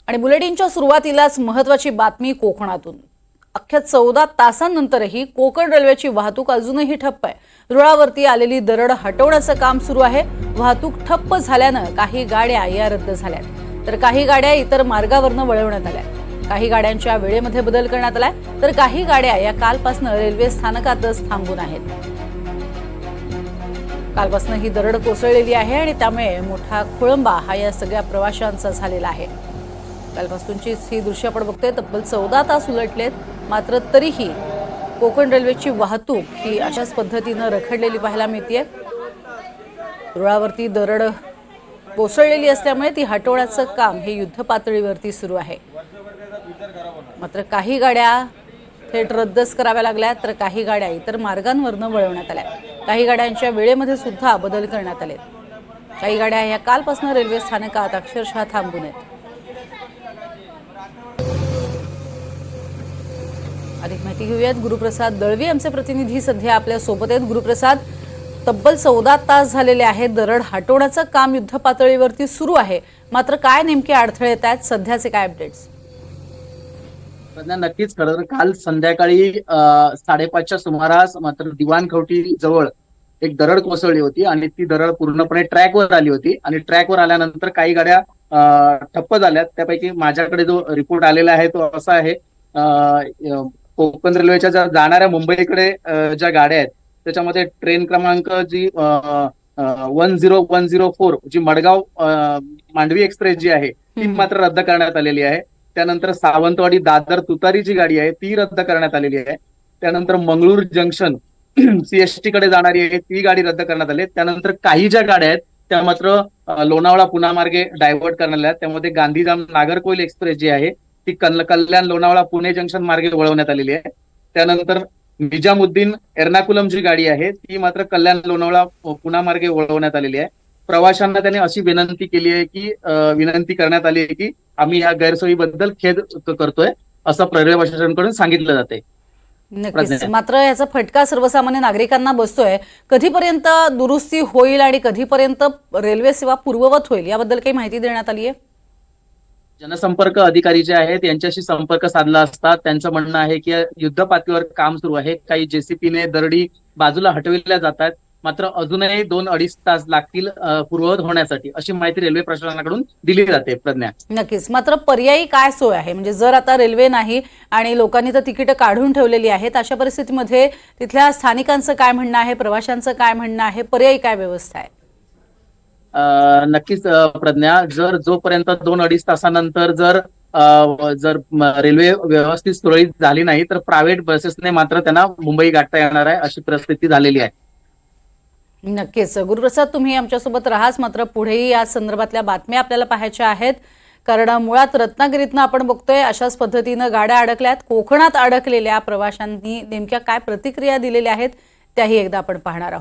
आणि बुलेटिनच्या सुरुवातीलाच महत्त्वाची बातमी कोकणातून। अख्ख्या 14 तासांनंतरही कोकण रेल्वेची वाहतूक अजूनही ठप्प आहे। रुळावरती आलेली दरड हटवण्याचं काम सुरू आहे। वाहतूक ठप्प झाल्यानं काही गाड्या या रद्द झाल्यात, तर काही गाड्या इतर मार्गावरनं वळवण्यात आल्या। काही गाड्यांच्या वेळेमध्ये बदल करण्यात आलाय, तर काही गाड्या या कालपासून रेल्वे स्थानकातच थांबून आहेत। कालपासून ही दरड कोसळलेली आहे आणि त्यामुळे मोठा खोळंबा हा या सगळ्या प्रवाशांचा झालेला आहे। कालपासूनची ही दृश्य आपण बघतोय। तब्बल 14 तास उलटलेत, मात्र तरीही कोकण रेल्वेची वाहतूक ही अशाच पद्धतीने रखडलेली पाहायला मिळते। रुळावरती दरड कोसळलेली असल्यामुळे ती हटवण्याचं काम हे युद्ध पातळीवरती सुरू आहे। मात्र काही गाड्या थेट रद्दच कराव्या लागल्या, तर काही गाड्या इतर मार्गांवरनं वळवण्यात आल्या। काही गाड्यांच्या वेळेमध्ये सुद्धा बदल करण्यात आले। काही गाड्या ह्या कालपासून रेल्वे स्थानकात अक्षरशः थांबून आहेत। अधिक माहिती घेऊयात, गुरुप्रसाद दळवी आमचे प्रतिनिधी सध्या आपल्या सोबत आहेत। गुरुप्रसाद, तब्बल 14 तास झालेले आहेत, दरड हटवण्याचं काम युद्ध पातळीवरती सुरू आहे, मात्र काय नेमके अडथळे येत आहेत, सध्याचे काय अपडेट्स? नक्कीच खरं तर काल संध्याकाळी 5:30च्या सुमारास मात्र दिवाणखवटी जवळ एक दरड कोसळली होती आणि ती दरड पूर्णपणे ट्रॅकवर आली होती आणि ट्रॅकवर आल्यानंतर काही गाड्या ठप्प झाल्यात। त्यापैकी माझ्याकडे जो रिपोर्ट आलेला आहे तो असा आहे, कोकण रेल्वेच्या ज्या जाणाऱ्या मुंबईकडे ज्या गाड्या आहेत त्याच्यामध्ये ट्रेन क्रमांक जी 10-104 जी मडगाव मांडवी एक्सप्रेस जी आहे ती मात्र रद्द करण्यात आलेली आहे। त्यानंतर सावंतवाडी दादर तुतारी जी गाडी आहे ती रद्द करण्यात आलेली आहे। त्यानंतर मंगळूर जंक्शन सीएसटी कडे जाणारी आहे ती गाडी रद्द करण्यात आली। त्यानंतर काही ज्या गाड्या आहेत त्या मात्र लोणावळा पुणा मार्गे डायव्हर्ट करण्यात आल्या। त्यामध्ये गांधीधाम नागरकोइल एक्सप्रेस जी आहे ती कल्याण लोणावळा पुणे जंक्शन मार्गे वळवण्यात आलेली आहे। त्यानंतर निजामुद्दीन एर्नाकुलम जी गाडी आहे ती मात्र कल्याण लोणावळा पुणा मार्गे वळवण्यात आलेली आहे। प्रवाशांना त्याने अशी विनंती केली आहे की विनंती करण्यात आली आहे की आम्ही या गैरसोयीबद्दल खेद करतोय, असं रेल्वे प्रशासनाकडून सांगितलं जाते। नक्कीच, मात्र याचा फटका सर्वसामान्य नागरिकांना बसतोय। कधीपर्यंत दुरुस्ती होईल आणि कधीपर्यंत रेल्वे सेवा पूर्ववत होईल, याबद्दल काही माहिती देण्यात आली आहे? जनसंपर्क अधिकारी जे आहेत यांच्याशी संपर्क साधला असता त्यांचं म्हणणं आहे की युद्ध पातळीवर काम सुरू आहे। काही जेसीपीने दरडी बाजूला हटविल्या जातात, मात्र अजूनही 2-2.5 तास लागतील पूर्ववत होण्यासाठी, अशी माहिती रेल्वे प्रशासनाकडून दिली जाते। प्रज्ञा, नक्कीच, मात्र पर्यायी काय सोय आहे? म्हणजे जर आता रेल्वे नाही आणि लोकांनी तर तिकीटं काढून ठेवलेली आहेत, अशा परिस्थितीमध्ये तिथल्या स्थानिकांचं काय म्हणणं आहे, प्रवाशांचं काय म्हणणं आहे, पर्यायी काय व्यवस्था आहे? नक्कीच प्रज्ञा, जोपर्यंत 2-2.5 तासानंतर जर रेल्वे व्यवस्थित सुरळीत झाली नाही तर प्रायव्हेट बसेसने मात्र त्यांना मुंबई गाठता येणार आहे, अशी परिस्थिती झालेली आहे। नक्कीच गुरुप्रसाद, तुम्ही आमच्यासोबत राहाच, मात्र पुढेही या संदर्भातल्या बातम्या आपल्याला पाहायच्या आहेत, कारण मुळात रत्नागिरीतनं आपण बघतोय अशाच पद्धतीनं गाड्या अडकल्यात। कोकणात अडकलेल्या प्रवाशांनी नेमक्या काय प्रतिक्रिया दिलेल्या आहेत त्याही एकदा आपण पाहणार आहोत।